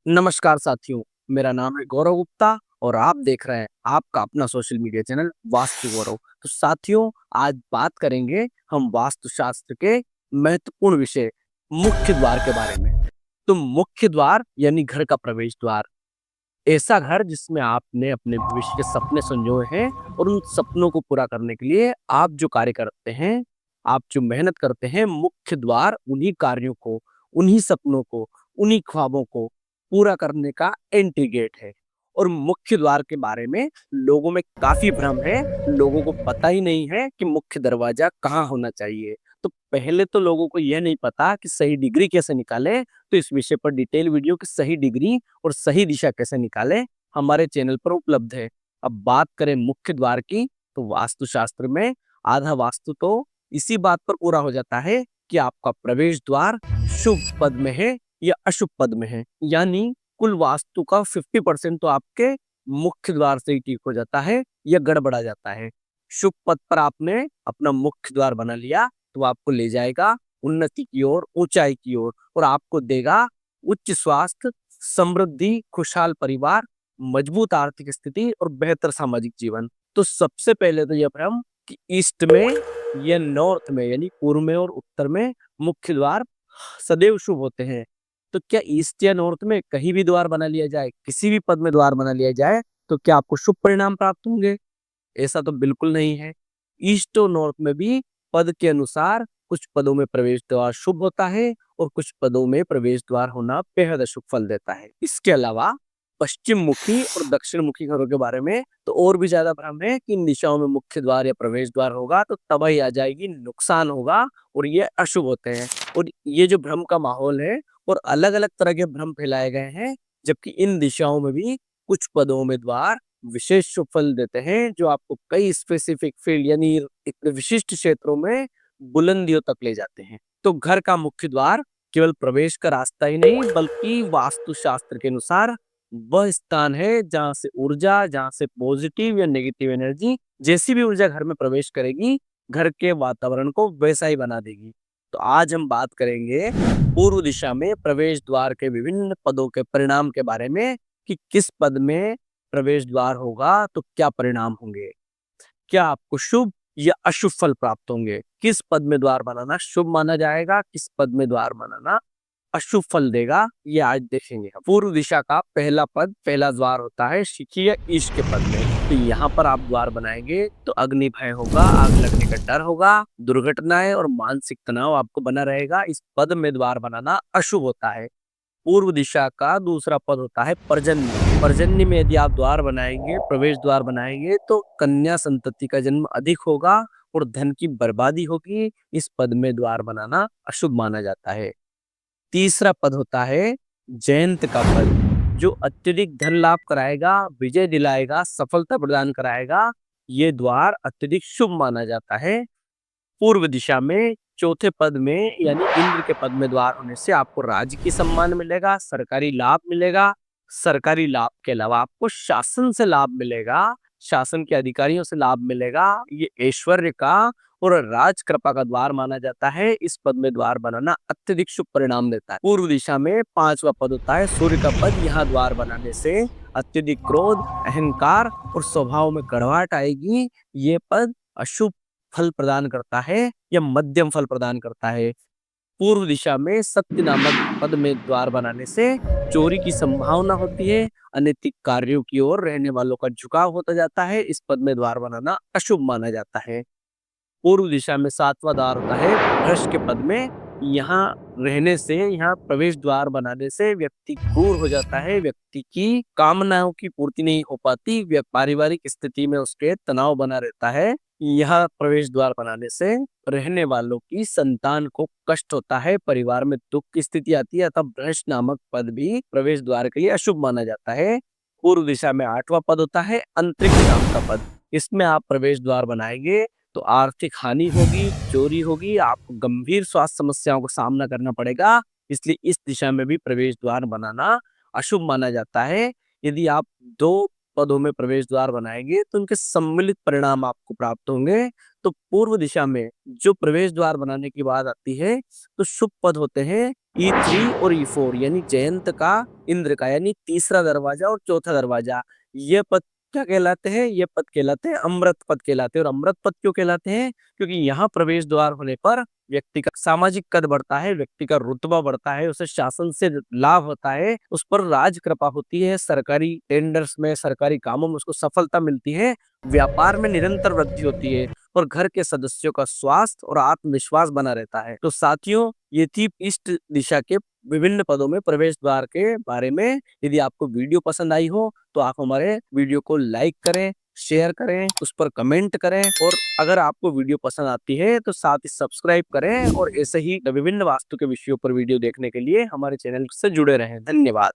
नमस्कार साथियों, मेरा नाम है गौरव गुप्ता और आप देख रहे हैं आपका अपना सोशल मीडिया चैनल वास्तु गौरव। तो साथियों, आज बात करेंगे हम वास्तुशास्त्र के महत्वपूर्ण विषय मुख्य द्वार के बारे में। तो मुख्य द्वार यानी घर का प्रवेश द्वार, ऐसा घर जिसमें आपने अपने भविष्य के सपने संजोए हैं और उन सपनों को पूरा करने के लिए आप जो कार्य करते हैं, आप जो मेहनत करते हैं, मुख्य द्वार उन्हीं कार्यों को, उन्हीं सपनों को, उन्हीं ख्वाबों को पूरा करने का एंट्री गेट है। और मुख्य द्वार के बारे में लोगों में काफ़ी भ्रम है, लोगों को पता ही नहीं है कि मुख्य दरवाज़ा कहाँ होना चाहिए। तो पहले तो लोगों को यह नहीं पता कि सही डिग्री कैसे निकालें, तो इस विषय पर डिटेल वीडियो की सही डिग्री और सही दिशा कैसे निकालें, हमारे चैनल पर उपलब्ध है। अब बात करें मुख्य द्वार की, तो वास्तुशास्त्र में आधा वास्तु तो इसी बात पर पूरा हो जाता है कि आपका प्रवेश द्वार शुभ पद में है या अशुभ पद में है। यानी कुल वास्तु का 50% तो आपके मुख्य द्वार से ही ठीक हो जाता है या गड़बड़ा जाता है। शुभ पद पर आपने अपना मुख्य द्वार बना लिया, तो आपको ले जाएगा उन्नति की ओर, ऊंचाई की ओर, और आपको देगा उच्च स्वास्थ्य, समृद्धि, खुशहाल परिवार, मजबूत आर्थिक स्थिति और बेहतर सामाजिक जीवन। तो सबसे पहले तो यह भ्रम कि ईस्ट में या नॉर्थ में यानी पूर्व में और उत्तर में मुख्य द्वार सदैव शुभ होते हैं। तो क्या ईस्ट या नॉर्थ में कहीं भी द्वार बना लिया जाए, किसी भी पद में द्वार बना लिया जाए, तो क्या आपको शुभ परिणाम प्राप्त होंगे? ऐसा तो बिल्कुल नहीं है। ईस्ट और नॉर्थ में भी पद के अनुसार कुछ पदों में प्रवेश द्वार शुभ होता है और कुछ पदों में प्रवेश द्वार होना बेहद अशुभ फल देता है। इसके अलावा पश्चिम मुखी और दक्षिण मुखी घरों के बारे में तो और भी ज्यादा भ्रम है कि इन दिशाओं में मुख्य द्वार या प्रवेश द्वार होगा तो तबाही आ जाएगी, नुकसान होगा और ये अशुभ होते हैं। और ये जो भ्रम का माहौल है और अलग अलग तरह के भ्रम फैलाए गए हैं, जबकि इन दिशाओं में भी कुछ पदों में द्वार विशेष शुभ फल देते हैं जो आपको कई स्पेसिफिक फील्ड यानी एक विशिष्ट क्षेत्रों में बुलंदियों तक ले जाते हैं। तो घर का मुख्य द्वार केवल प्रवेश का रास्ता ही नहीं बल्कि वास्तुशास्त्र के अनुसार वह स्थान है जहां से पॉजिटिव या नेगेटिव एनर्जी, जैसी भी ऊर्जा घर में प्रवेश करेगी, घर के वातावरण को वैसा ही बना देगी। तो आज हम बात करेंगे पूर्व दिशा में प्रवेश द्वार के विभिन्न पदों के परिणाम के बारे में कि किस पद में प्रवेश द्वार होगा तो क्या परिणाम होंगे, क्या आपको शुभ या अशुभ फल प्राप्त होंगे, किस पद में द्वार बनाना शुभ माना जाएगा, किस पद में द्वार बनाना अशुभ फल देगा, ये आज देखेंगे हम। पूर्व दिशा का पहला पद, पहला द्वार होता है शिखी या ईश के पद में। तो यहाँ पर आप द्वार बनाएंगे तो अग्नि भय होगा, आग लगने का डर होगा, दुर्घटनाएं और मानसिक तनाव आपको बना रहेगा। इस पद में द्वार बनाना अशुभ होता है। पूर्व दिशा का दूसरा पद होता है पर्जन्य। पर्जन्य में यदि आप द्वार बनाएंगे, प्रवेश द्वार बनाएंगे, तो कन्या संतति का जन्म अधिक होगा और धन की बर्बादी होगी। इस पद में द्वार बनाना अशुभ माना जाता है। तीसरा पद होता है जयंत का पद, जो अत्यधिक धन लाभ कराएगा, विजय दिलाएगा, सफलता प्रदान कराएगा। ये द्वार अत्यधिक शुभ माना जाता है। पूर्व दिशा में चौथे पद में यानी इंद्र के पद में द्वार होने से आपको राजकीय सम्मान मिलेगा, सरकारी लाभ मिलेगा। सरकारी लाभ के अलावा आपको शासन से लाभ मिलेगा, शासन के अधिकारियों से लाभ मिलेगा। ये ऐश्वर्य का और राज कृपा का द्वार माना जाता है। इस पद में द्वार बनाना अत्यधिक शुभ परिणाम देता है। पूर्व दिशा में पांचवा पद होता है सूर्य का पद। यहाँ द्वार बनाने से अत्यधिक क्रोध, अहंकार और स्वभाव में कड़वाहट आएगी। ये पद अशुभ फल प्रदान करता है या मध्यम फल प्रदान करता है। पूर्व दिशा में सत्य नामक पद में द्वार बनाने से चोरी की संभावना होती है, अनैतिक कार्यों की ओर रहने वालों का झुकाव होता जाता है। इस पद में द्वार बनाना अशुभ माना जाता है। पूर्व दिशा में सातवां द्वार होता है भ्रश के पद में। यहाँ रहने से, यहाँ प्रवेश द्वार बनाने से व्यक्ति क्रूर हो जाता है, व्यक्ति की कामनाओं की पूर्ति नहीं हो पाती, पारिवारिक स्थिति में उसके तनाव बना रहता है। यहाँ प्रवेश द्वार बनाने से रहने वालों की संतान को कष्ट होता है, परिवार में दुख की स्थिति आती है, अतः भ्रश नामक पद भी प्रवेश द्वार के लिए अशुभ माना जाता है। पूर्व दिशा में आठवां पद होता है अंतरिक्ष नाम का पद। इसमें आप प्रवेश द्वार बनाएंगे तो आर्थिक हानि होगी, चोरी होगी, आपको गंभीर स्वास्थ्य समस्याओं का सामना करना पड़ेगा। इसलिए इस दिशा में भी प्रवेश द्वार बनाना अशुभ माना जाता है। यदि आप दो पदों में प्रवेश द्वार बनाएंगे तो उनके सम्मिलित परिणाम आपको प्राप्त होंगे। तो पूर्व दिशा में जो प्रवेश द्वार बनाने की बात आती है, तो शुभ पद होते हैं E3 और E4, यानी जयंत का, इंद्र का, यानी तीसरा दरवाजा और चौथा दरवाजा। ये पद क्या कहलाते हैं? ये पद कहलाते हैं अमृत पद कहलाते हैं। और अमृत पद क्यों कहलाते हैं? क्योंकि यहाँ प्रवेश द्वार होने पर व्यक्ति का सामाजिक कद बढ़ता है, व्यक्ति का रुतबा बढ़ता है, उसे शासन से लाभ होता है, उस पर राज कृपा होती है, सरकारी टेंडर्स में, सरकारी कामों में उसको सफलता मिलती है, व्यापार में निरंतर वृद्धि होती है, और घर के सदस्यों का स्वास्थ्य और आत्मविश्वास बना रहता है। तो साथियों, ये थी ईस्ट दिशा के विभिन्न पदों में प्रवेश द्वार के बारे में। यदि आपको वीडियो पसंद आई हो तो आप हमारे वीडियो को लाइक करें, शेयर करें, उस पर कमेंट करें, और अगर आपको वीडियो पसंद आती है तो साथ ही सब्सक्राइब करें, और ऐसे ही विभिन्न वास्तु के विषयों पर वीडियो देखने के लिए हमारे चैनल से जुड़े रहें। धन्यवाद।